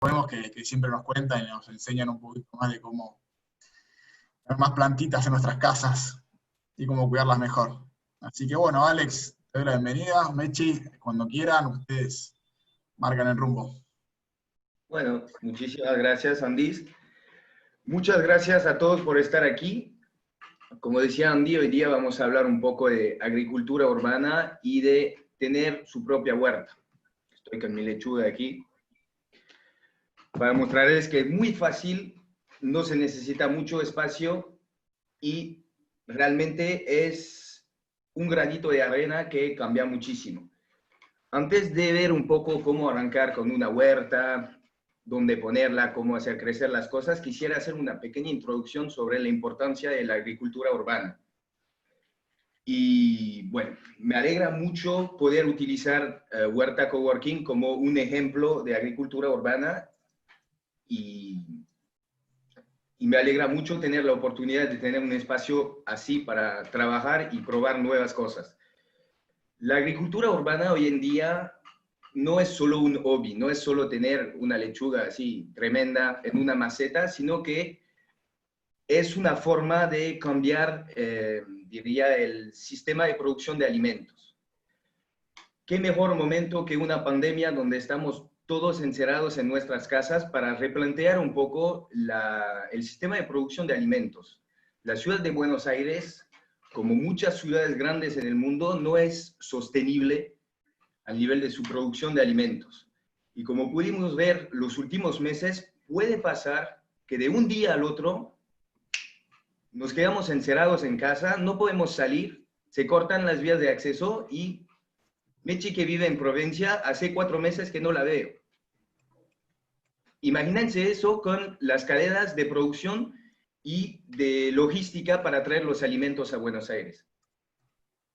podemos que siempre nos cuentan y nos enseñan un poquito más de cómo tener más plantitas en nuestras casas y cómo cuidarlas mejor. Así que bueno, Alex, te doy la bienvenida. Mechi, cuando quieran, ustedes marcan el rumbo. Bueno, muchísimas gracias, Andis. Muchas gracias a todos por estar aquí. Como decía Andy, hoy día vamos a hablar un poco de agricultura urbana y de tener su propia huerta. Estoy con mi lechuga aquí para mostrarles que es muy fácil, no se necesita mucho espacio y realmente es un granito de arena que cambia muchísimo. Antes de ver un poco cómo arrancar con una huerta, dónde ponerla, cómo hacer crecer las cosas, quisiera hacer una pequeña introducción sobre la importancia de la agricultura urbana. Y bueno, me alegra mucho poder utilizar Huerta Coworking como un ejemplo de agricultura urbana y me alegra mucho tener la oportunidad de tener un espacio así para trabajar y probar nuevas cosas. La agricultura urbana hoy en día no es solo un hobby, no es solo tener una lechuga así tremenda en una maceta, sino que es una forma de cambiar, diría, el sistema de producción de alimentos. ¿Qué mejor momento que una pandemia donde estamos todos encerrados en nuestras casas para replantear un poco el sistema de producción de alimentos? La ciudad de Buenos Aires, como muchas ciudades grandes en el mundo, no es sostenible al nivel de su producción de alimentos. Y como pudimos ver los últimos meses, puede pasar que de un día al otro nos quedamos encerrados en casa, no podemos salir, se cortan las vías de acceso y Mechi, que vive en Provincia, hace 4 meses que no la veo. Imagínense eso con las cadenas de producción y de logística para traer los alimentos a Buenos Aires.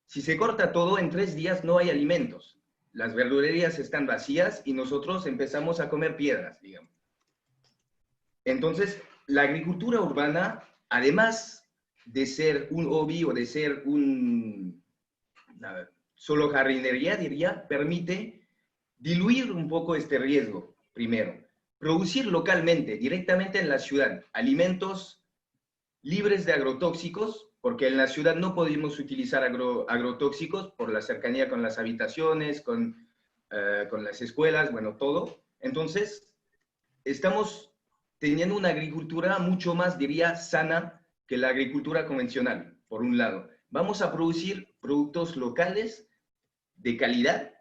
Si se corta todo, en 3 días no hay alimentos. Las verdulerías están vacías y nosotros empezamos a comer piedras, digamos. Entonces, la agricultura urbana, además de ser un hobby o de ser solo jardinería, diría, permite diluir un poco este riesgo, primero. Producir localmente, directamente en la ciudad, alimentos libres de agrotóxicos, porque en la ciudad no podemos utilizar agrotóxicos por la cercanía con las habitaciones, con las escuelas, bueno, todo. Entonces, estamos teniendo una agricultura mucho más, diría, sana que la agricultura convencional, por un lado. Vamos a producir productos locales de calidad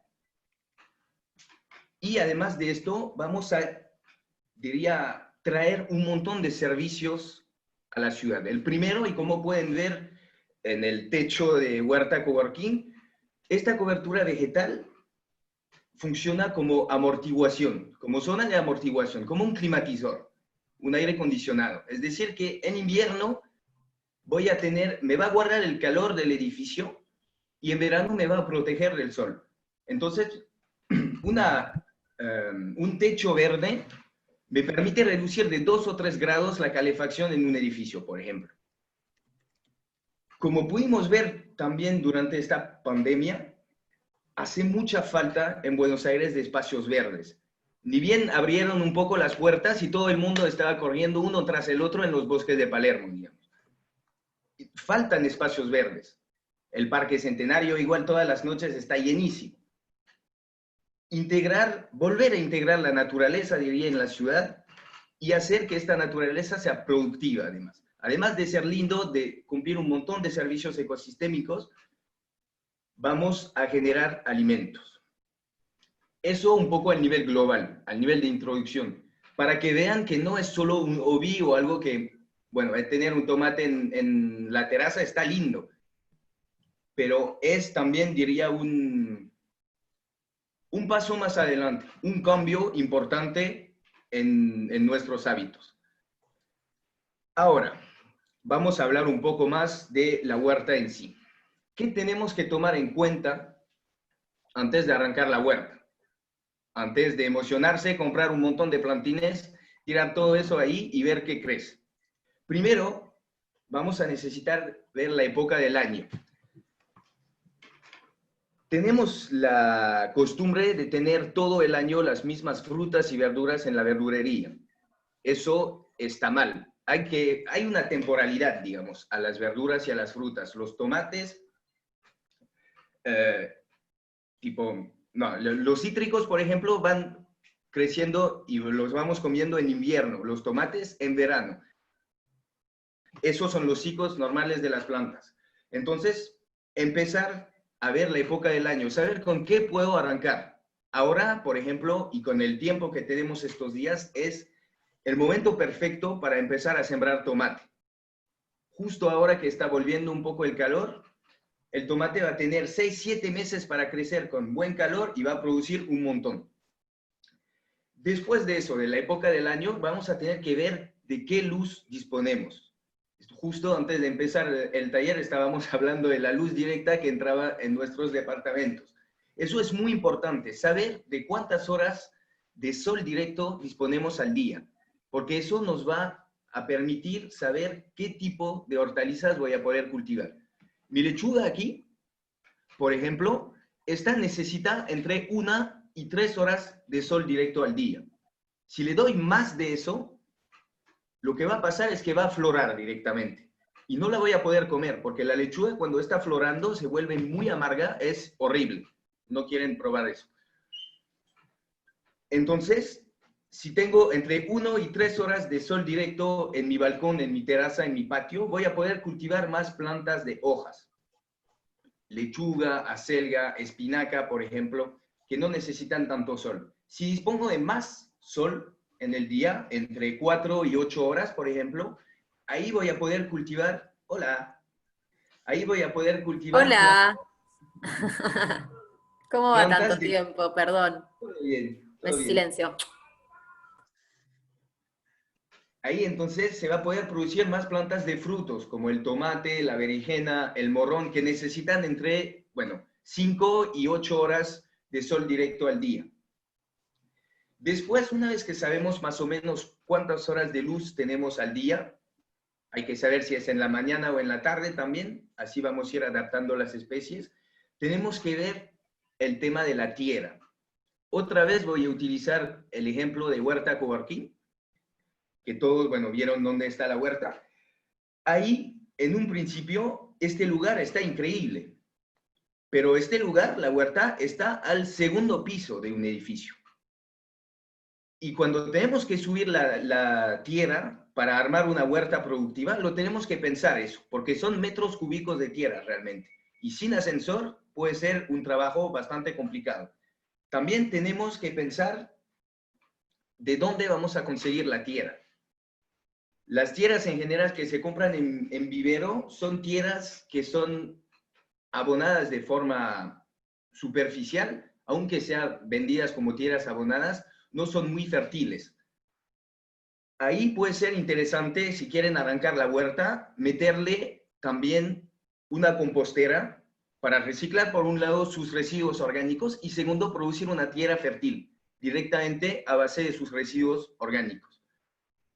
y además de esto vamos a, diría, traer un montón de servicios a la ciudad. El primero, y como pueden ver en el techo de Huerta Coworking, esta cobertura vegetal funciona como amortiguación, como zona de amortiguación, como un climatizador, un aire acondicionado. Es decir, que en invierno me va a guardar el calor del edificio y en verano me va a proteger del sol. Entonces, un techo verde me permite reducir de 2 o 3 grados la calefacción en un edificio, por ejemplo. Como pudimos ver también durante esta pandemia, hace mucha falta en Buenos Aires de espacios verdes. Ni bien abrieron un poco las puertas y todo el mundo estaba corriendo uno tras el otro en los bosques de Palermo, digamos. Faltan espacios verdes. El Parque Centenario igual todas las noches está llenísimo. Volver a integrar la naturaleza, diría, en la ciudad y hacer que esta naturaleza sea productiva, además. Además de ser lindo, de cumplir un montón de servicios ecosistémicos, vamos a generar alimentos. Eso un poco al nivel global, al nivel de introducción, para que vean que no es solo un hobby o algo que, bueno, tener un tomate en la terraza está lindo, pero es también, diría, un paso más adelante, un cambio importante en nuestros hábitos. Ahora, vamos a hablar un poco más de la huerta en sí. ¿Qué tenemos que tomar en cuenta antes de arrancar la huerta? Antes de emocionarse, comprar un montón de plantines, tirar todo eso ahí y ver qué crece. Primero, vamos a necesitar ver la época del año. tenemos la costumbre de tener todo el año las mismas frutas y verduras en la verdurería. Eso está mal. Hay una temporalidad, digamos, a las verduras y a las frutas. Los tomates, los cítricos, por ejemplo, van creciendo y los vamos comiendo en invierno. Los tomates en verano. Esos son los ciclos normales de las plantas. Entonces, empezar a ver la época del año, saber con qué puedo arrancar. Ahora, por ejemplo, y con el tiempo que tenemos estos días, es el momento perfecto para empezar a sembrar tomate. Justo ahora que está volviendo un poco el calor, el tomate va a tener 6-7 meses para crecer con buen calor y va a producir un montón. Después de eso, de la época del año, vamos a tener que ver de qué luz disponemos. Justo antes de empezar el taller estábamos hablando de la luz directa que entraba en nuestros departamentos. Eso es muy importante, saber de cuántas horas de sol directo disponemos al día, porque eso nos va a permitir saber qué tipo de hortalizas voy a poder cultivar. Mi lechuga aquí, por ejemplo, necesita entre 1 y 3 horas de sol directo al día. Si le doy más de eso, lo que va a pasar es que va a florar directamente. Y no la voy a poder comer, porque la lechuga cuando está florando se vuelve muy amarga, es horrible. No quieren probar eso. Entonces, si tengo entre 1 y 3 horas de sol directo en mi balcón, en mi terraza, en mi patio, voy a poder cultivar más plantas de hojas. Lechuga, acelga, espinaca, por ejemplo, que no necesitan tanto sol. Si dispongo de más sol en el día, entre 4 y 8 horas, por ejemplo, ahí voy a poder cultivar, hola, ahí voy a poder cultivar Hola. ¿Cómo va plantas tanto de... tiempo? Perdón. Todo bien, Me todo bien. silencio. Ahí entonces se va a poder producir más plantas de frutos, como el tomate, la berenjena, el morrón, que necesitan entre, 5 y 8 horas de sol directo al día. Después, una vez que sabemos más o menos cuántas horas de luz tenemos al día, hay que saber si es en la mañana o en la tarde también, así vamos a ir adaptando las especies. Tenemos que ver el tema de la tierra. Otra vez voy a utilizar el ejemplo de huerta Coworking, que todos, vieron dónde está la huerta. Ahí, en un principio, este lugar está increíble, pero este lugar, la huerta, está al segundo piso de un edificio. Y cuando tenemos que subir la tierra para armar una huerta productiva, lo tenemos que pensar eso, porque son metros cúbicos de tierra realmente. Y sin ascensor puede ser un trabajo bastante complicado. También tenemos que pensar de dónde vamos a conseguir la tierra. Las tierras en general que se compran en vivero son tierras que son abonadas de forma superficial, aunque sean vendidas como tierras abonadas, no son muy fértiles. Ahí puede ser interesante, si quieren arrancar la huerta, meterle también una compostera para reciclar, por un lado, sus residuos orgánicos y segundo, producir una tierra fértil directamente a base de sus residuos orgánicos.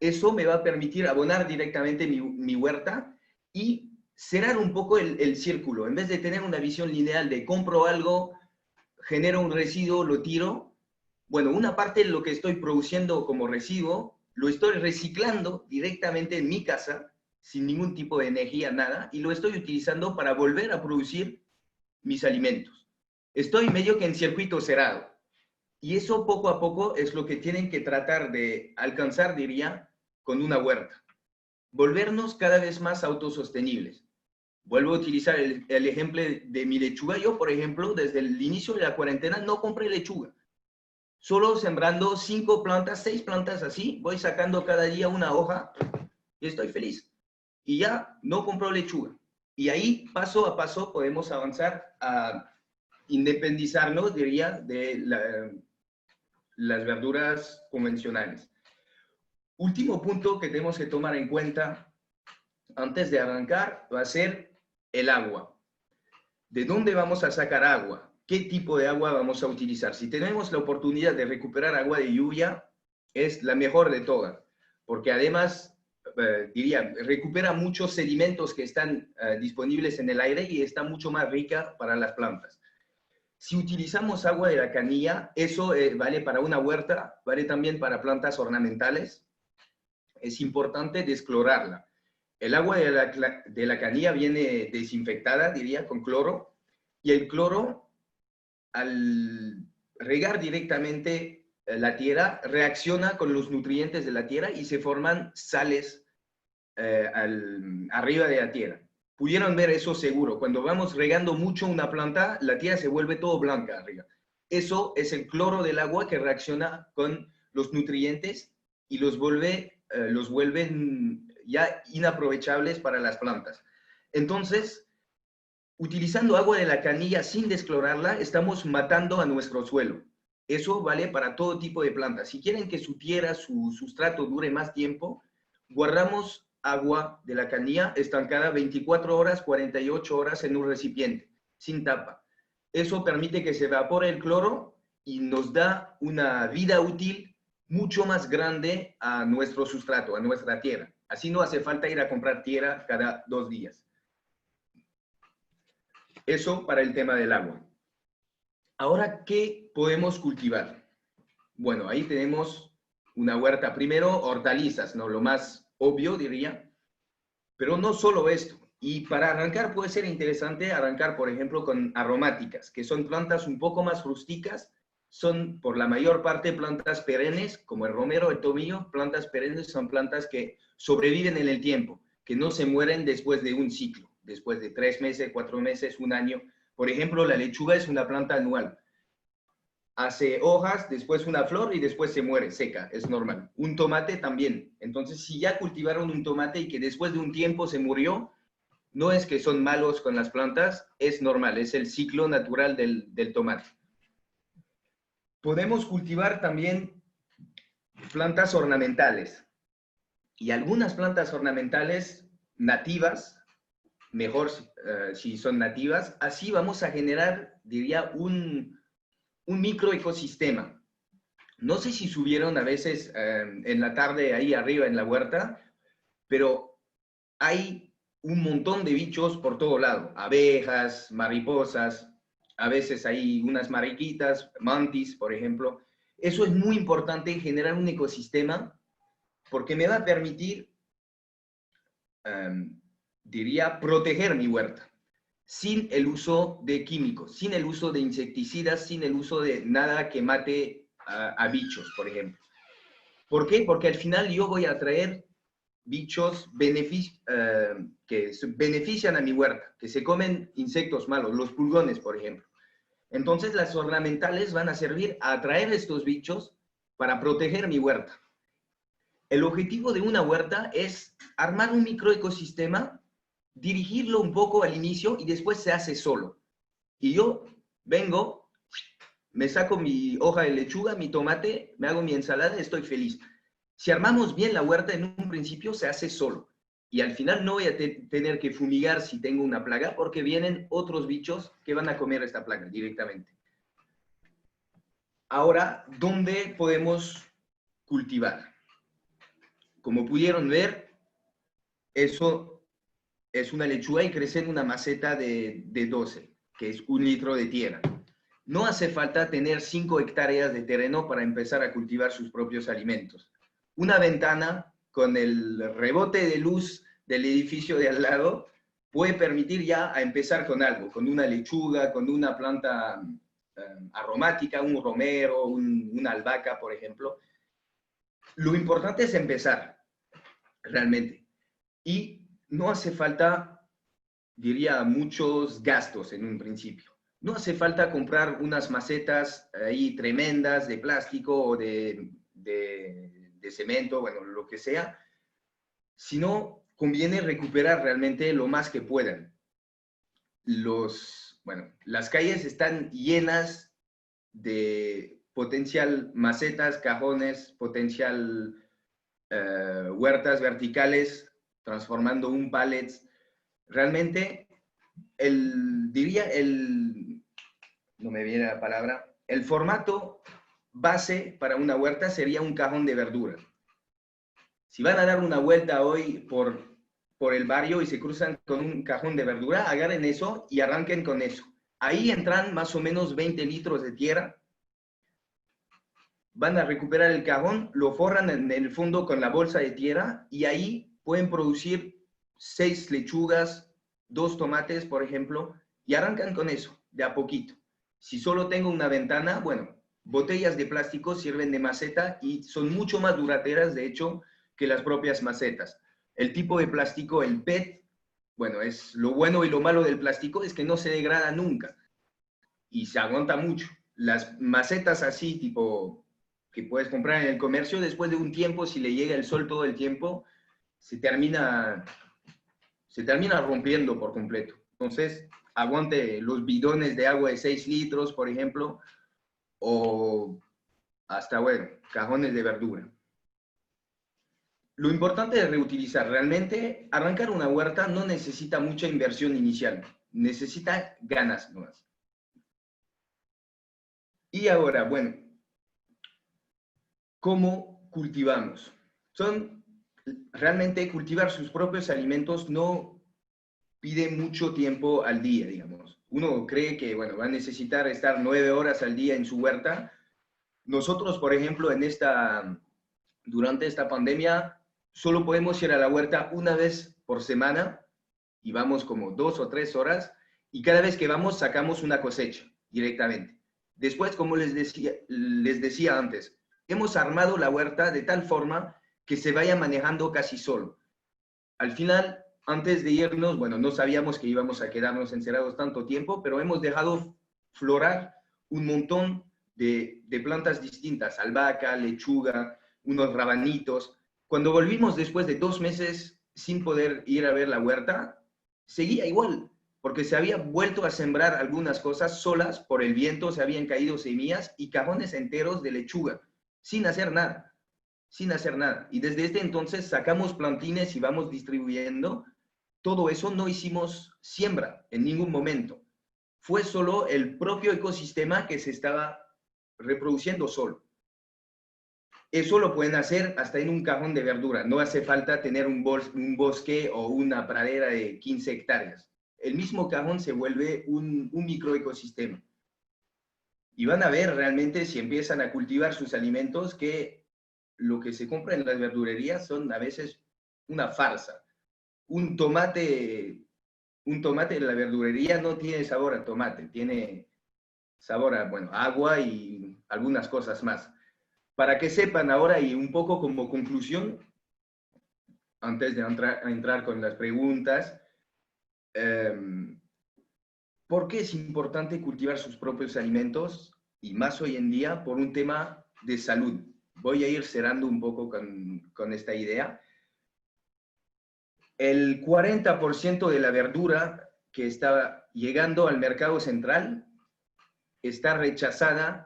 Eso me va a permitir abonar directamente mi huerta y cerrar un poco el círculo. En vez de tener una visión lineal de compro algo, genero un residuo, lo tiro, una parte de lo que estoy produciendo como residuo, lo estoy reciclando directamente en mi casa, sin ningún tipo de energía, nada, y lo estoy utilizando para volver a producir mis alimentos. Estoy medio que en circuito cerrado. Y eso poco a poco es lo que tienen que tratar de alcanzar, diría, con una huerta. Volvernos cada vez más autosostenibles. Vuelvo a utilizar el ejemplo de mi lechuga. Yo, por ejemplo, desde el inicio de la cuarentena no compré lechuga. Solo sembrando 5 plantas, 6 plantas así, voy sacando cada día una hoja y estoy feliz. Y ya no compro lechuga. Y ahí, paso a paso, podemos avanzar a independizarnos, diría, de las verduras convencionales. Último punto que tenemos que tomar en cuenta antes de arrancar va a ser el agua. ¿De dónde vamos a sacar agua? ¿Qué tipo de agua vamos a utilizar? Si tenemos la oportunidad de recuperar agua de lluvia, es la mejor de todas, porque además, diría, recupera muchos sedimentos que están disponibles en el aire y está mucho más rica para las plantas. Si utilizamos agua de la canilla, eso vale para una huerta, vale también para plantas ornamentales. Es importante desclorarla. El agua de la canilla viene desinfectada, diría, con cloro, y el cloro, al regar directamente la tierra, reacciona con los nutrientes de la tierra y se forman sales arriba de la tierra. Pudieron ver eso seguro. Cuando vamos regando mucho una planta, la tierra se vuelve todo blanca arriba. Eso es el cloro del agua que reacciona con los nutrientes y los vuelven ya inaprovechables para las plantas. Entonces, utilizando agua de la canilla sin desclorarla, estamos matando a nuestro suelo. Eso vale para todo tipo de plantas. Si quieren que su tierra, su sustrato dure más tiempo, guardamos agua de la canilla estancada 24 horas, 48 horas en un recipiente, sin tapa. Eso permite que se evapore el cloro y nos da una vida útil mucho más grande a nuestro sustrato, a nuestra tierra. Así no hace falta ir a comprar tierra cada 2 días. Eso para el tema del agua. Ahora, ¿qué podemos cultivar? Bueno, ahí tenemos una huerta. Primero, hortalizas, ¿no? Lo más obvio, diría. Pero no solo esto. Y para arrancar puede ser interesante arrancar, por ejemplo, con aromáticas, que son plantas un poco más rústicas. Son, por la mayor parte, plantas perennes, como el romero, el tomillo. Plantas perennes son plantas que sobreviven en el tiempo, que no se mueren después de un ciclo, después de 3 meses, 4 meses, un año. Por ejemplo, la lechuga es una planta anual. Hace hojas, después una flor y después se muere, seca, es normal. Un tomate también. Entonces, si ya cultivaron un tomate y que después de un tiempo se murió, no es que son malos con las plantas, es normal, es el ciclo natural del tomate. Podemos cultivar también plantas ornamentales. Y algunas plantas ornamentales nativas, mejor si son nativas, así vamos a generar, diría, un microecosistema. No sé si subieron a veces en la tarde ahí arriba en la huerta, pero hay un montón de bichos por todo lado. Abejas, mariposas, a veces hay unas mariquitas, mantis, por ejemplo. Eso es muy importante, generar un ecosistema, porque me va a permitir, diría, proteger mi huerta sin el uso de químicos, sin el uso de insecticidas, sin el uso de nada que mate a bichos, por ejemplo. ¿Por qué? Porque al final yo voy a traer bichos que benefician a mi huerta, que se comen insectos malos, los pulgones, por ejemplo. Entonces las ornamentales van a servir a atraer estos bichos para proteger mi huerta. El objetivo de una huerta es armar un microecosistema, dirigirlo un poco al inicio y después se hace solo. Y yo vengo, me saco mi hoja de lechuga, mi tomate, me hago mi ensalada, estoy feliz. Si armamos bien la huerta en un principio, se hace solo. Y al final no voy a tener que fumigar si tengo una plaga, porque vienen otros bichos que van a comer esta plaga directamente. Ahora, ¿dónde podemos cultivar? Como pudieron ver, eso es una lechuga y crece en una maceta de 12, que es 1 litro de tierra. No hace falta tener 5 hectáreas de terreno para empezar a cultivar sus propios alimentos. Una ventana con el rebote de luz del edificio de al lado puede permitir ya a empezar con algo, con una lechuga, con una planta aromática, un romero, una albahaca, por ejemplo. Lo importante es empezar, realmente. Y no hace falta, diría, muchos gastos en un principio. No hace falta comprar unas macetas ahí tremendas de plástico o de cemento, bueno, lo que sea, sino conviene recuperar realmente lo más que puedan. Las calles están llenas de potencial macetas, cajones, potencial huertas verticales, transformando un pallet. Realmente, no me viene la palabra, el formato base para una huerta sería un cajón de verduras. Si van a dar una vuelta hoy por el barrio y se cruzan con un cajón de verdura, agarren eso y arranquen con eso. Ahí entran más o menos 20 litros de tierra. Van a recuperar el cajón, lo forran en el fondo con la bolsa de tierra y ahí pueden producir 6 lechugas, 2 tomates, por ejemplo, y arrancan con eso, de a poquito. Si solo tengo una ventana, bueno, botellas de plástico sirven de maceta y son mucho más duraderas, de hecho, que las propias macetas. El tipo de plástico, el PET, bueno, es lo bueno y lo malo del plástico es que no se degrada nunca y se aguanta mucho. Las macetas así, tipo que puedes comprar en el comercio, después de un tiempo, si le llega el sol todo el tiempo, se termina rompiendo por completo. Entonces, aguante los bidones de agua de 6 litros, por ejemplo, o hasta, bueno, cajones de verdura. Lo importante es reutilizar. Realmente, arrancar una huerta no necesita mucha inversión inicial. Necesita ganas nomás. Y ahora, bueno, ¿cómo cultivamos? Realmente cultivar sus propios alimentos no pide mucho tiempo al día, digamos. Uno cree que, bueno, va a necesitar estar 9 horas al día en su huerta. Nosotros, por ejemplo, durante esta pandemia, solo podemos ir a la huerta una vez por semana y vamos como 2 o 3 horas y cada vez que vamos sacamos una cosecha directamente. Después, como les decía antes, hemos armado la huerta de tal forma que se vaya manejando casi solo. Al final, antes de irnos, bueno, no sabíamos que íbamos a quedarnos encerrados tanto tiempo, pero hemos dejado florar un montón de plantas distintas, albahaca, lechuga, unos rabanitos. Cuando volvimos después de 2 meses sin poder ir a ver la huerta, seguía igual, porque se había vuelto a sembrar algunas cosas solas por el viento, se habían caído semillas y cajones enteros de lechuga, sin hacer nada, sin hacer nada. Y desde este entonces sacamos plantines y vamos distribuyendo. Todo eso no hicimos siembra en ningún momento. Fue solo el propio ecosistema que se estaba reproduciendo solo. Eso lo pueden hacer hasta en un cajón de verdura. No hace falta tener un bosque o una pradera de 15 hectáreas. El mismo cajón se vuelve un microecosistema. Y van a ver realmente si empiezan a cultivar sus alimentos que lo que se compra en las verdurerías son a veces una farsa. Un tomate en la verdurería no tiene sabor a tomate, tiene sabor a, bueno, agua y algunas cosas más. Para que sepan ahora y un poco como conclusión, antes de entrar con las preguntas, ¿por qué es importante cultivar sus propios alimentos? Y más hoy en día por un tema de salud. Voy a ir cerrando un poco con esta idea. El 40% de la verdura que está llegando al mercado central está rechazada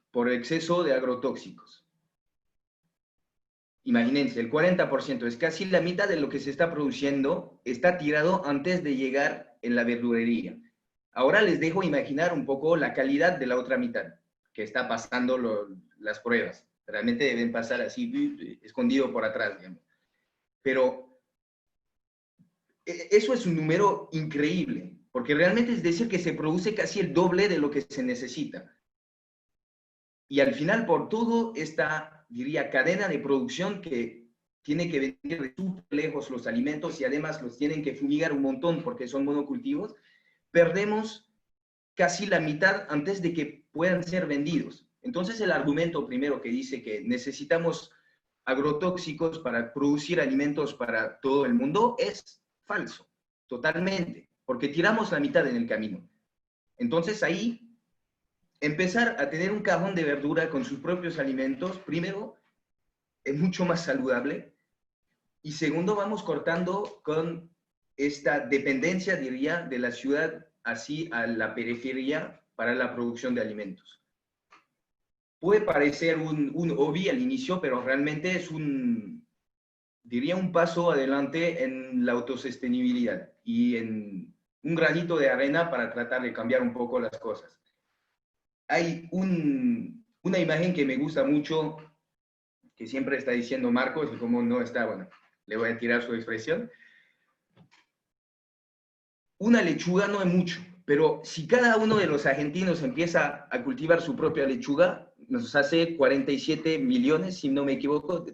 por exceso de agrotóxicos. Imagínense, el 40% es casi la mitad de lo que se está produciendo, está tirado antes de llegar en la verdurería. Ahora les dejo imaginar un poco la calidad de la otra mitad, que está pasando las pruebas. Realmente deben pasar así, escondido por atrás, digamos. Pero eso es un número increíble, porque realmente es decir que se produce casi el doble de lo que se necesita. Y al final, por todo esta, diría, cadena de producción que tiene que venir de súper lejos los alimentos y además los tienen que fumigar un montón porque son monocultivos, perdemos casi la mitad antes de que puedan ser vendidos. Entonces el argumento primero que dice que necesitamos agrotóxicos para producir alimentos para todo el mundo es falso, totalmente, porque tiramos la mitad en el camino. Entonces ahí empezar a tener un cajón de verdura con sus propios alimentos, primero, es mucho más saludable y segundo, vamos cortando con esta dependencia, diría, de la ciudad así a la periferia para la producción de alimentos. Puede parecer un hobby al inicio, pero realmente es diría, un paso adelante en la autosostenibilidad y en un granito de arena para tratar de cambiar un poco las cosas. Hay una imagen que me gusta mucho, que siempre está diciendo Marcos, y como no está, bueno, le voy a tirar su expresión. Una lechuga no es mucho, Pero si cada uno de los argentinos empieza a cultivar su propia lechuga, nos hace 47 millones, si no me equivoco,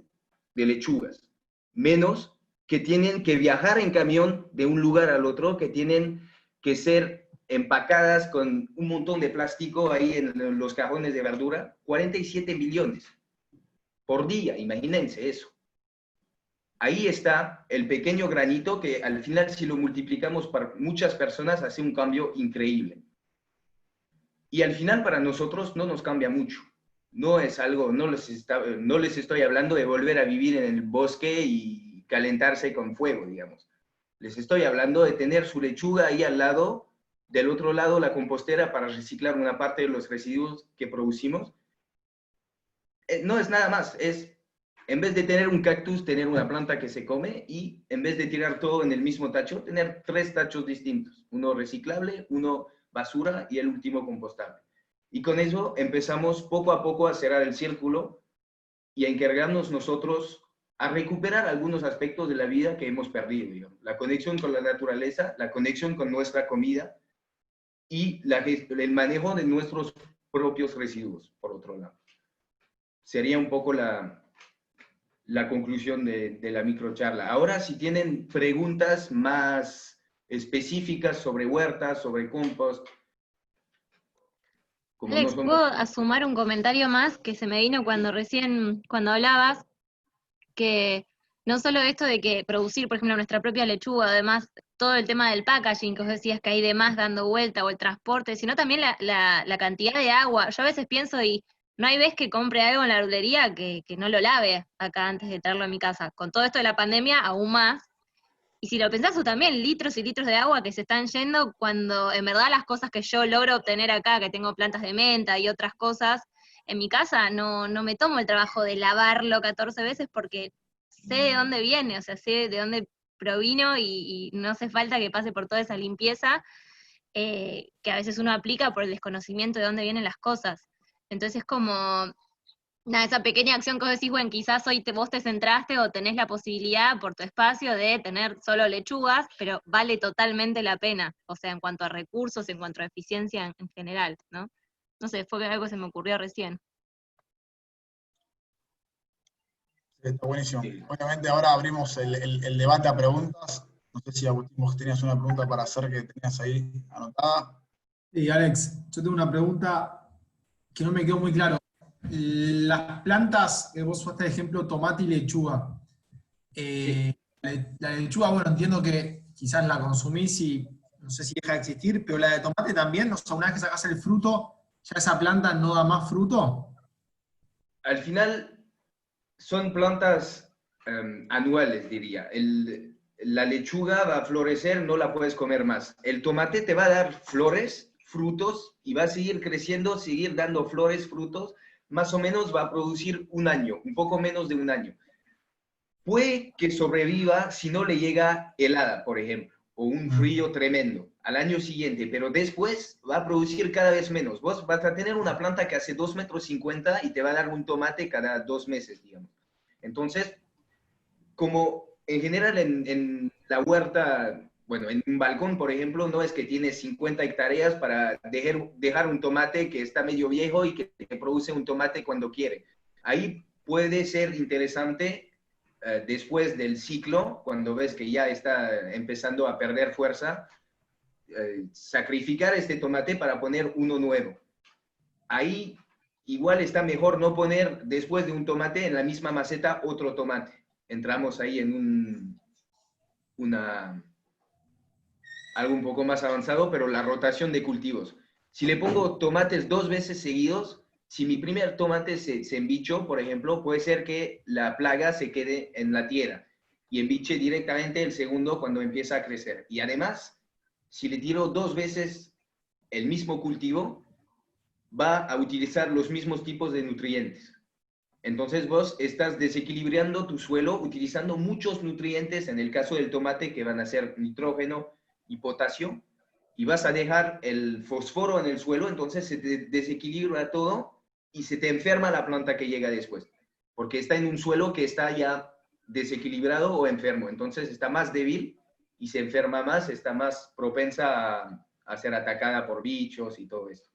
de lechugas. Menos que tienen que viajar en camión de un lugar al otro, que tienen que ser empacadas con un montón de plástico ahí en los cajones de verdura. 47 millones por día, imagínense eso. Ahí está el pequeño granito que al final, si lo multiplicamos para muchas personas, hace un cambio increíble. Y al final para nosotros no nos cambia mucho. No es algo, no les estoy hablando de volver a vivir en el bosque y calentarse con fuego, digamos. Les estoy hablando de tener su lechuga ahí al lado, del otro lado la compostera para reciclar una parte de los residuos que producimos. No es nada más, es en vez de tener un cactus, tener una planta que se come, y en vez de tirar todo en el mismo tacho, tener 3 tachos distintos. Uno reciclable, uno basura y el último compostable. Y con eso empezamos poco a poco a cerrar el círculo y a encargarnos nosotros a recuperar algunos aspectos de la vida que hemos perdido, digamos. La conexión con la naturaleza, la conexión con nuestra comida y el manejo de nuestros propios residuos, por otro lado. Sería un poco la conclusión de la microcharla. Ahora, si tienen preguntas más específicas sobre huertas, sobre compost, como Alex, no somos... ¿puedo asumar un comentario más que se me vino cuando hablabas? Que no solo esto de que producir, por ejemplo, nuestra propia lechuga, además todo el tema del packaging, que vos decías que hay de más dando vuelta, o el transporte, sino también la cantidad de agua. Yo a veces pienso, y no hay vez que compre algo en la verdulería que no lo lave acá antes de traerlo a mi casa. Con todo esto de la pandemia, aún más. Y si lo pensás tú también, litros y litros de agua que se están yendo cuando en verdad las cosas que yo logro obtener acá, que tengo plantas de menta y otras cosas, en mi casa no me tomo el trabajo de lavarlo 14 veces porque sé de dónde viene, o sea, sé de dónde provino y no hace falta que pase por toda esa limpieza que a veces uno aplica por el desconocimiento de dónde vienen las cosas. Entonces es como nada, esa pequeña acción que vos decís, bueno, quizás hoy vos te centraste o tenés la posibilidad por tu espacio de tener solo lechugas, pero vale totalmente la pena, o sea, en cuanto a recursos, en cuanto a eficiencia en general, ¿no? No sé, fue algo que se me ocurrió recién. Sí, está buenísimo. Sí. Obviamente ahora abrimos el debate a preguntas. No sé si Agustín, vos tenías una pregunta para hacer que tenías ahí anotada. Sí, Alex, yo tengo una pregunta que no me quedó muy claro. Las plantas, que vos usaste de ejemplo, tomate y lechuga. La lechuga, bueno, entiendo que quizás la consumís y no sé si deja de existir, pero la de tomate también, o sea, una vez que sacás el fruto, ¿ya esa planta no da más fruto? Al final son plantas anuales, diría. La lechuga va a florecer, no la puedes comer más. El tomate te va a dar flores, frutos, y va a seguir creciendo, seguir dando flores, frutos. Más o menos va a producir un año, un poco menos de un año. Puede que sobreviva si no le llega helada, por ejemplo, o un frío tremendo al año siguiente, pero después va a producir cada vez menos. Vos vas a tener una planta que hace 2,50 metros y te va a dar un tomate cada 2 meses, digamos. Entonces, como en general en la huerta, bueno, en un balcón, por ejemplo, no es que tienes 50 hectáreas para dejar un tomate que está medio viejo y que produce un tomate cuando quiere. Ahí puede ser interesante después del ciclo, cuando ves que ya está empezando a perder fuerza, sacrificar este tomate para poner uno nuevo. Ahí igual está mejor no poner después de un tomate en la misma maceta otro tomate. Entramos ahí en algo un poco más avanzado, pero la rotación de cultivos. Si le pongo tomates 2 veces seguidos, si mi primer tomate se embichó, por ejemplo, puede ser que la plaga se quede en la tierra y embiche directamente el segundo cuando empieza a crecer. Y además, si le tiro 2 veces el mismo cultivo, va a utilizar los mismos tipos de nutrientes. Entonces vos estás desequilibrando tu suelo utilizando muchos nutrientes, en el caso del tomate, que van a ser nitrógeno y potasio, y vas a dejar el fósforo en el suelo, entonces se te desequilibra todo y se te enferma la planta que llega después, porque está en un suelo que está ya desequilibrado o enfermo, entonces está más débil y se enferma más, está más propensa a ser atacada por bichos y todo esto.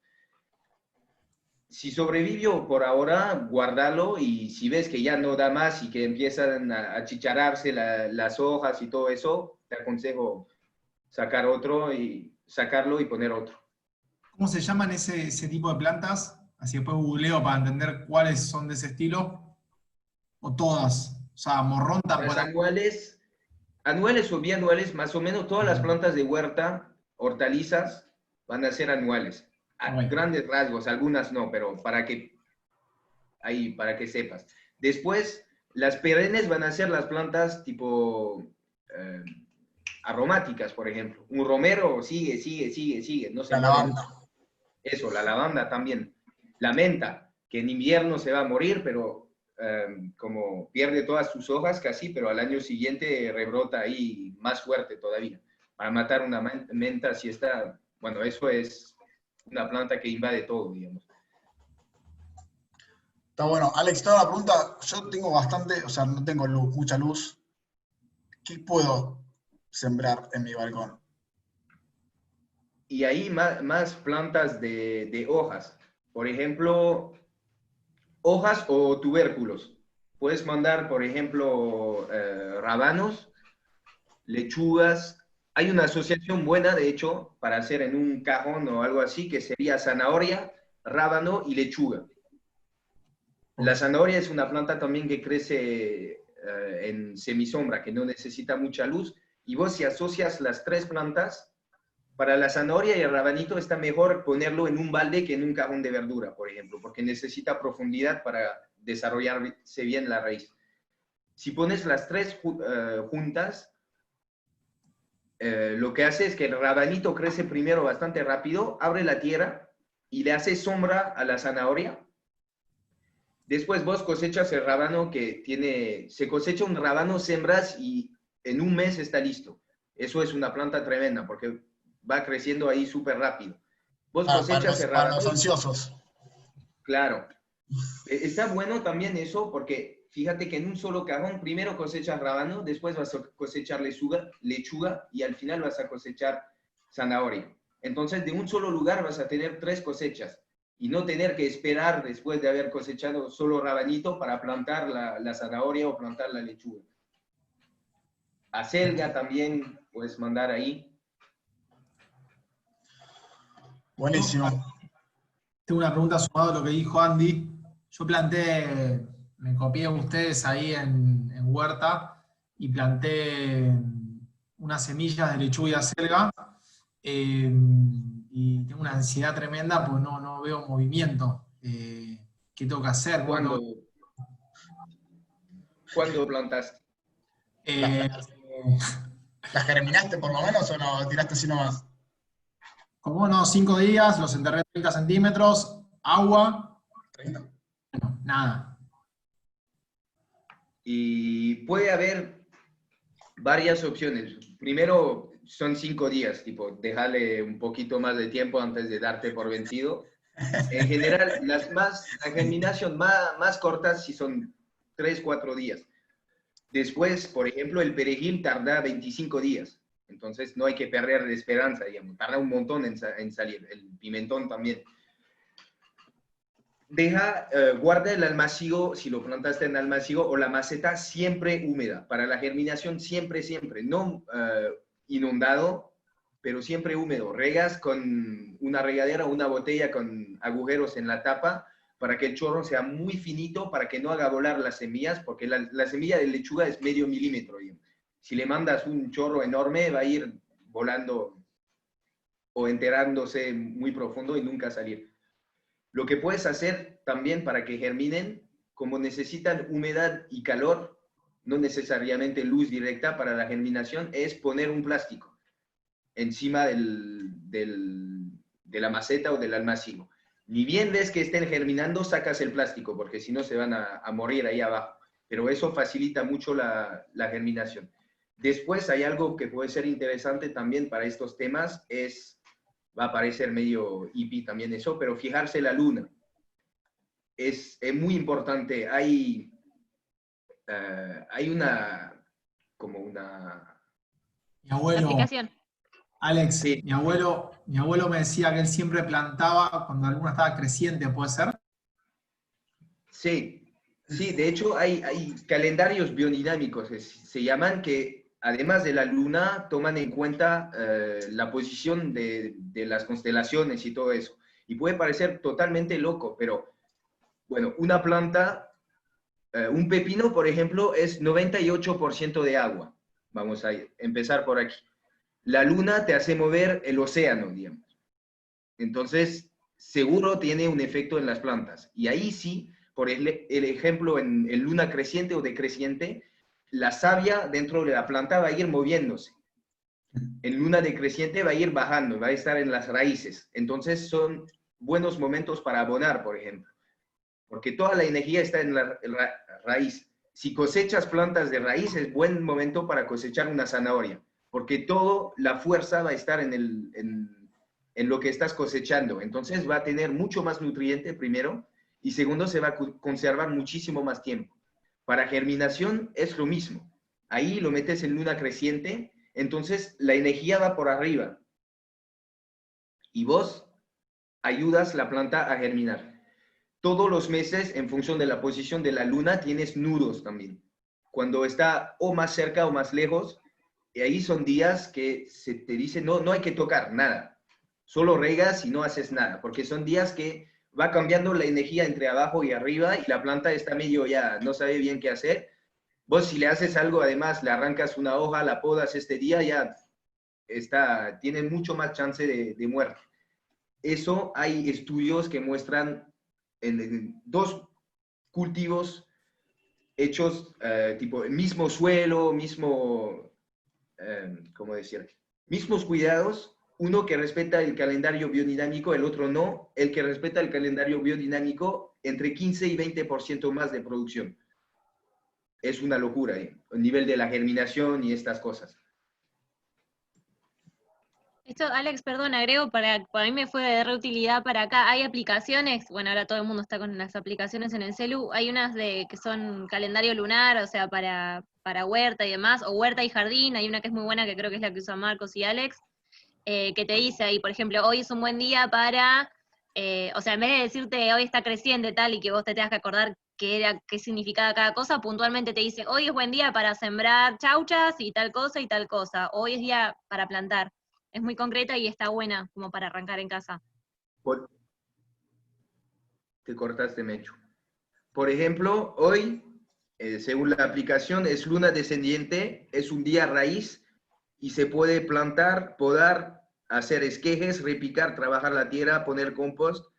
Si sobrevivió por ahora, guárdalo, y si ves que ya no da más y que empiezan a achichararse las hojas y todo eso, te aconsejo sacarlo y poner otro. ¿Cómo se llaman ese tipo de plantas? Así después googleo para entender cuáles son de ese estilo. ¿O todas? O sea, morrón Las tampoco. anuales o bianuales, más o menos todas las plantas de huerta, hortalizas, van a ser anuales. A Bueno. grandes rasgos, algunas no, pero para que sepas. Después, las perennes van a ser las plantas tipo aromáticas, por ejemplo. Un romero sigue, no se La muere. lavanda. Eso, la lavanda también. La menta, que en invierno se va a morir, pero como pierde todas sus hojas casi, pero al año siguiente rebrota ahí más fuerte todavía. Para matar una menta, si está, bueno, eso es una planta que invade todo, digamos. Está bueno. Alex, toda la pregunta, yo tengo bastante, o sea, no tengo luz, mucha luz. ¿Qué puedo sembrar en mi balcón? Y ahí más plantas de hojas. Por ejemplo, hojas o tubérculos. Puedes mandar, por ejemplo, rábanos, lechugas. Hay una asociación buena, de hecho, para hacer en un cajón o algo así, que sería zanahoria, rábano y lechuga. La zanahoria es una planta también que crece en semisombra, que no necesita mucha luz. Y vos, si asocias las tres plantas, para la zanahoria y el rabanito está mejor ponerlo en un balde que en un cajón de verdura, por ejemplo, porque necesita profundidad para desarrollarse bien la raíz. Si pones las tres juntas, lo que hace es que el rabanito crece primero bastante rápido, abre la tierra y le hace sombra a la zanahoria. Después vos cosechas el rábano se cosecha un rábano, sembras y en un mes está listo. Eso es una planta tremenda porque va creciendo ahí súper rápido. Vos cosechas el Para rábano. los ansiosos. Claro. Está bueno también eso porque fíjate que en un solo cajón primero cosechas rábano, después vas a cosechar lechuga y al final vas a cosechar zanahoria. Entonces de un solo lugar vas a tener 3 cosechas y no tener que esperar después de haber cosechado solo rabanito para plantar la zanahoria o plantar la lechuga. Acelga también puedes mandar ahí. Buenísimo. Tengo una pregunta sumada a lo que dijo Andy. Yo planté, me copié de ustedes ahí en Huerta y planté unas semillas de lechuga y acelga, y tengo una ansiedad tremenda porque no veo movimiento. ¿Qué tengo que hacer? ¿Cuándo plantaste? Eh, ¿Las germinaste por lo menos o no tiraste así nomás? Como unos 5 días, los enterré 30 centímetros, agua, 30. bueno, nada. Y puede haber varias opciones. Primero, son 5 días, tipo, déjale un poquito más de tiempo antes de darte por vencido. En general, la germinación más cortas sí son 3, 4 días. Después, por ejemplo, el perejil tarda 25 días. Entonces, no hay que perder de esperanza, digamos. Tarda un montón en salir. El pimentón también. Guarda el almacigo, si lo plantaste en almacigo, o la maceta siempre húmeda. Para la germinación, siempre. No inundado, pero siempre húmedo. Regas con una regadera o una botella con agujeros en la tapa para que el chorro sea muy finito, para que no haga volar las semillas, porque la semilla de lechuga es medio milímetro. Digamos. Si le mandas un chorro enorme, va a ir volando o enterándose muy profundo y nunca salir. Lo que puedes hacer también para que germinen, como necesitan humedad y calor, no necesariamente luz directa para la germinación, es poner un plástico encima de la maceta o del almacigo. Ni bien ves que estén germinando, sacas el plástico, porque si no se van a morir ahí abajo. Pero eso facilita mucho la germinación. Después hay algo que puede ser interesante también para estos temas, va a parecer medio hippie también eso, pero fijarse la luna. Es muy importante. Hay Mi abuelo, Aplicación. Alex, Sí, mi abuelo me decía que él siempre plantaba cuando alguna estaba creciente, ¿puede ser? sí, sí, de hecho hay calendarios biodinámicos, se llaman, que además de la luna toman en cuenta la posición de las constelaciones y todo eso. Y puede parecer totalmente loco, pero bueno, una planta, un pepino, por ejemplo, es 98% de agua. Vamos a empezar por aquí. La luna te hace mover el océano, digamos. Entonces, seguro tiene un efecto en las plantas. Y ahí sí, por el ejemplo, en luna creciente o decreciente, la savia dentro de la planta va a ir moviéndose. En luna decreciente va a ir bajando, va a estar en las raíces. Entonces, son buenos momentos para abonar, por ejemplo, porque toda la energía está en la raíz. Si cosechas plantas de raíz, es buen momento para cosechar una zanahoria, porque toda la fuerza va a estar en lo que estás cosechando. Entonces va a tener mucho más nutriente primero, y segundo, se va a conservar muchísimo más tiempo. Para germinación es lo mismo. Ahí lo metes en luna creciente, entonces la energía va por arriba y vos ayudas la planta a germinar. Todos los meses, en función de la posición de la luna, tienes nudos también. Cuando está o más cerca o más lejos, y ahí son días que se te dice, no, no hay que tocar nada. Solo regas y no haces nada, porque son días que va cambiando la energía entre abajo y arriba, y la planta está medio ya, no sabe bien qué hacer. Vos, si le haces algo, además, le arrancas una hoja, la podas este día, ya está, tiene mucho más chance de muerte. Eso hay estudios que muestran en dos cultivos hechos tipo mismo suelo, mismo, ¿cómo decir? Mismos cuidados, uno que respeta el calendario biodinámico, el otro no. El que respeta el calendario biodinámico, entre 15 y 20% más de producción. Es una locura, el nivel de la germinación y estas cosas. Esto, Alex, perdón, agrego, para mí me fue de reutilidad para acá. Hay aplicaciones, bueno, ahora todo el mundo está con las aplicaciones en el celu, hay unas que son calendario lunar, o sea, para huerta y demás, o huerta y jardín, hay una que es muy buena, que creo que es la que usan Marcos y Alex, que te dice ahí, por ejemplo, hoy es un buen día para, o sea, en vez de decirte hoy está creciente tal y que vos te tengas que acordar qué significaba cada cosa, puntualmente te dice, hoy es buen día para sembrar chauchas y tal cosa, hoy es día para plantar. Es muy concreta y está buena como para arrancar en casa. Te cortaste, Mecho. Por ejemplo, hoy, según la aplicación, es luna descendiente, es un día raíz, y se puede plantar, podar, hacer esquejes, repicar, trabajar la tierra, poner compost,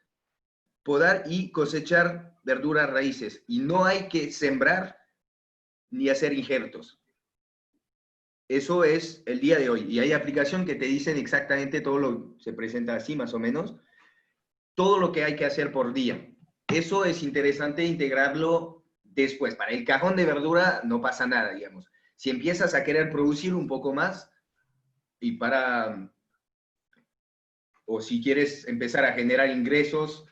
podar y cosechar verduras raíces. Y no hay que sembrar ni hacer injertos. Eso es el día de hoy. Y hay aplicación que te dicen exactamente todo lo, se presenta así más o menos, todo lo que hay que hacer por día. Eso es interesante integrarlo después. Para el cajón de verdura no pasa nada, digamos. Si empiezas a querer producir un poco más, y o si quieres empezar a generar ingresos,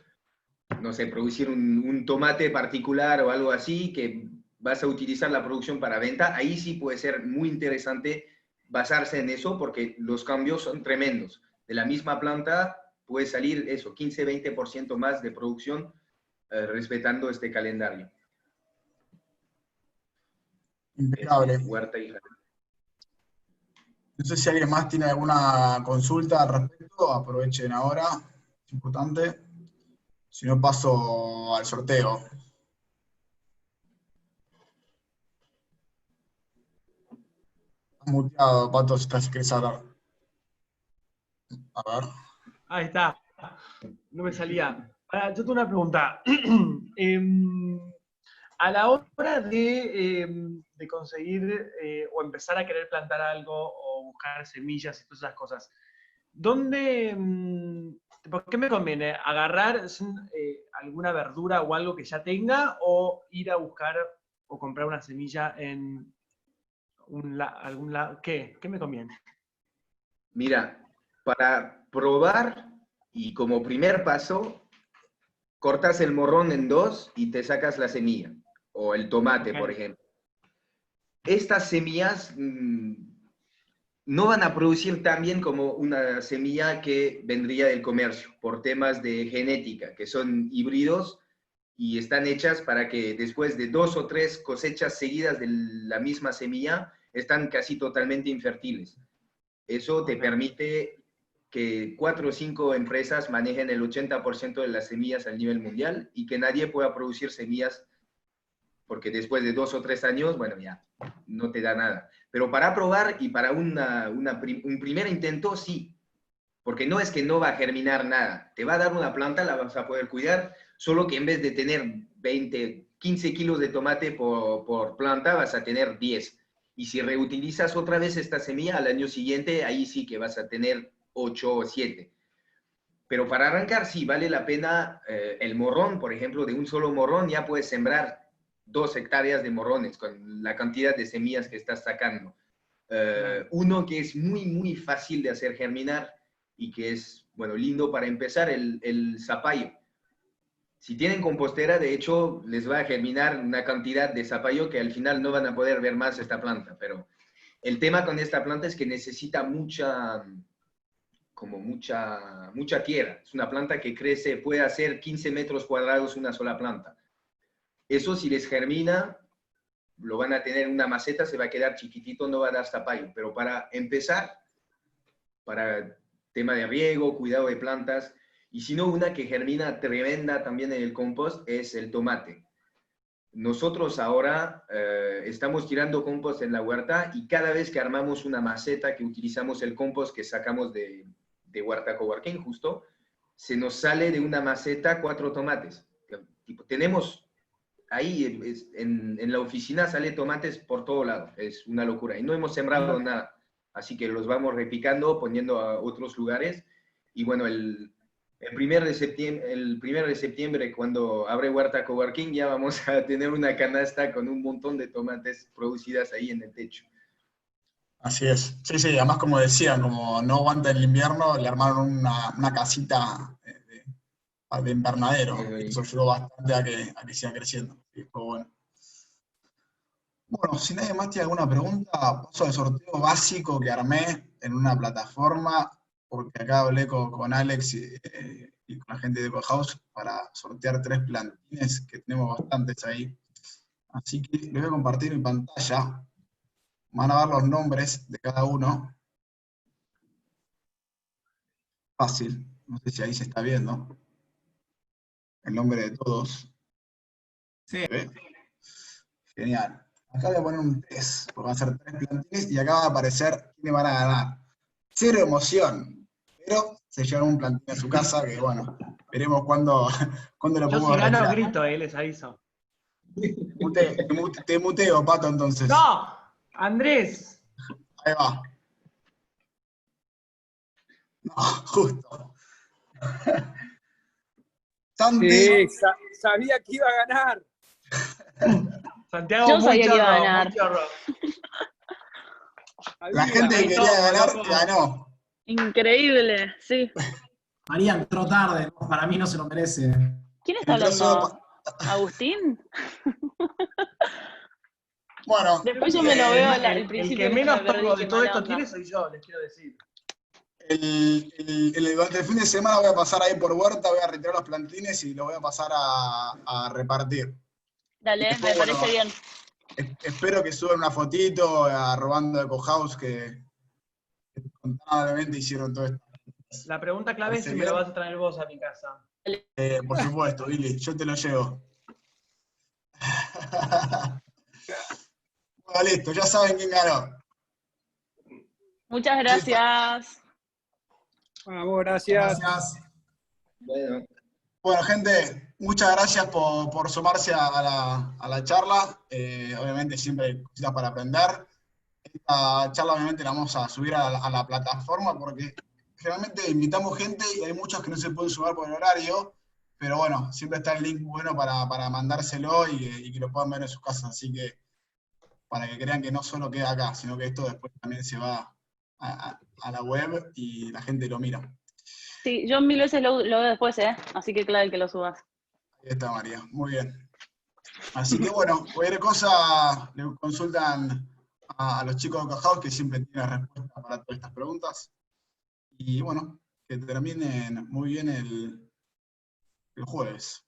no sé, producir un tomate particular o algo así, que vas a utilizar la producción para venta, ahí sí puede ser muy interesante basarse en eso, porque los cambios son tremendos. De la misma planta puede salir eso, 15-20% más de producción, respetando este calendario. Impecable. Huerta y jardín. No sé si alguien más tiene alguna consulta al respecto, aprovechen ahora, es importante. Si no, paso al sorteo. Estás muteado, Pato, si querés hablar. A ver. Ahí está. No me salía. Ahora, yo tengo una pregunta. A la hora de conseguir o empezar a querer plantar algo o buscar semillas y todas esas cosas, ¿por qué me conviene? ¿Agarrar alguna verdura o algo que ya tenga, o ir a buscar o comprar una semilla en algún lado? ¿Qué me conviene? Mira, para probar y como primer paso, cortas el morrón en dos y te sacas la semilla, o el tomate, Ok. por ejemplo. Estas semillas no van a producir tan bien como una semilla que vendría del comercio, por temas de genética, que son híbridos y están hechas para que después de 2 o 3 cosechas seguidas de la misma semilla, están casi totalmente infértiles. Eso te permite que 4 o 5 empresas manejen el 80% de las semillas a nivel mundial y que nadie pueda producir semillas porque después de 2 o 3 años, bueno, ya no te da nada. Pero para probar y para un primer intento, sí. Porque no es que no va a germinar nada. Te va a dar una planta, la vas a poder cuidar, solo que en vez de tener 20, 15 kilos de tomate por planta, vas a tener 10. Y si reutilizas otra vez esta semilla al año siguiente, ahí sí que vas a tener 8 o 7. Pero para arrancar, sí, vale la pena el morrón, por ejemplo, de un solo morrón ya puedes sembrar 2 hectáreas de morrones con la cantidad de semillas que estás sacando. Uno que es muy, muy fácil de hacer germinar y que es, bueno, lindo para empezar, el zapallo. Si tienen compostera, de hecho, les va a germinar una cantidad de zapallo que al final no van a poder ver más esta planta, pero el tema con esta planta es que necesita mucha tierra. Es una planta que crece, puede hacer 15 metros cuadrados una sola planta. Eso si les germina, lo van a tener en una maceta, se va a quedar chiquitito, no va a dar zapallo. Pero para empezar, para tema de riego, cuidado de plantas, y si no, una que germina tremenda también en el compost es el tomate. Nosotros ahora estamos tirando compost en la huerta y cada vez que armamos una maceta, que utilizamos el compost que sacamos de Huerta Coworking justo, se nos sale de una maceta 4 tomates. Tipo, tenemos ahí en la oficina sale tomates por todo lado, es una locura. Y no hemos sembrado nada, así que los vamos repicando, poniendo a otros lugares. Y bueno, el 1 de septiembre, cuando abre Huerta Coworking, ya vamos a tener una canasta con un montón de tomates producidas ahí en el techo. Así es. Sí, sí, además como decían, como no aguanta el invierno, le armaron una casita de invernadero. Eso ayudó bastante a que siga creciendo. Y fue bueno. Bueno, si nadie más tiene alguna pregunta, paso al sorteo básico que armé en una plataforma, porque acá hablé con Alex y con la gente de EcoHouse para sortear 3 plantines, que tenemos bastantes ahí. Así que les voy a compartir mi pantalla. Van a ver los nombres de cada uno. Fácil, no sé si ahí se está viendo. El nombre de todos. Sí. ¿Ve? Genial. Acá voy a poner un test, porque van a ser 3 plantines y acá va a aparecer quiénes van a ganar. Cero emoción, pero se llevan un plantín a su casa, que bueno, veremos cuándo lo Yo podemos si gano retirar. grito, les aviso. Te muteo, Pato, entonces. ¡No! ¡Andrés! Ahí va. No, justo. Santi. Sí, sabía que iba a ganar. Santiago, Yo muy sabía que iba a chorro, ganar. muy chorro. La gente que quería ganar, ganó. Increíble, sí. María entró tarde, ¿no? Para mí no se lo merece. ¿Quién está Entró solo hablando? ¿Agustín? Bueno, Después yo me lo veo al El principio. que menos me perdí, toco de qué todo mala esto onda. tiene soy yo, les quiero decir. durante el fin de semana voy a pasar ahí por Huerta, voy a retirar los plantines y los voy a pasar a repartir. Dale, Después, me parece bueno, bien. Espero que suban una fotito robando EcoHouse que contablemente hicieron todo esto. La pregunta clave es si me lo vas a traer vos a mi casa. Por supuesto, Billy, yo te lo llevo. Bueno, listo, ya saben quién ganó. Muchas gracias. Vamos, gracias. Gracias. Bueno. Bueno, gente, muchas gracias por sumarse a la charla. Obviamente siempre hay cositas para aprender. Esta charla obviamente la vamos a subir a la plataforma porque generalmente invitamos gente y hay muchos que no se pueden sumar por el horario, pero bueno, siempre está el link bueno para mandárselo y que lo puedan ver en sus casas. Así que para que crean que no solo queda acá, sino que esto después también se va a la web y la gente lo mira. Sí, yo 1000 veces lo veo después, así que clave que lo subas. Ahí está María, muy bien. Así que bueno, cualquier cosa le consultan a los chicos de Cajaos, que siempre tienen respuesta para todas estas preguntas. Y bueno, que terminen muy bien el jueves.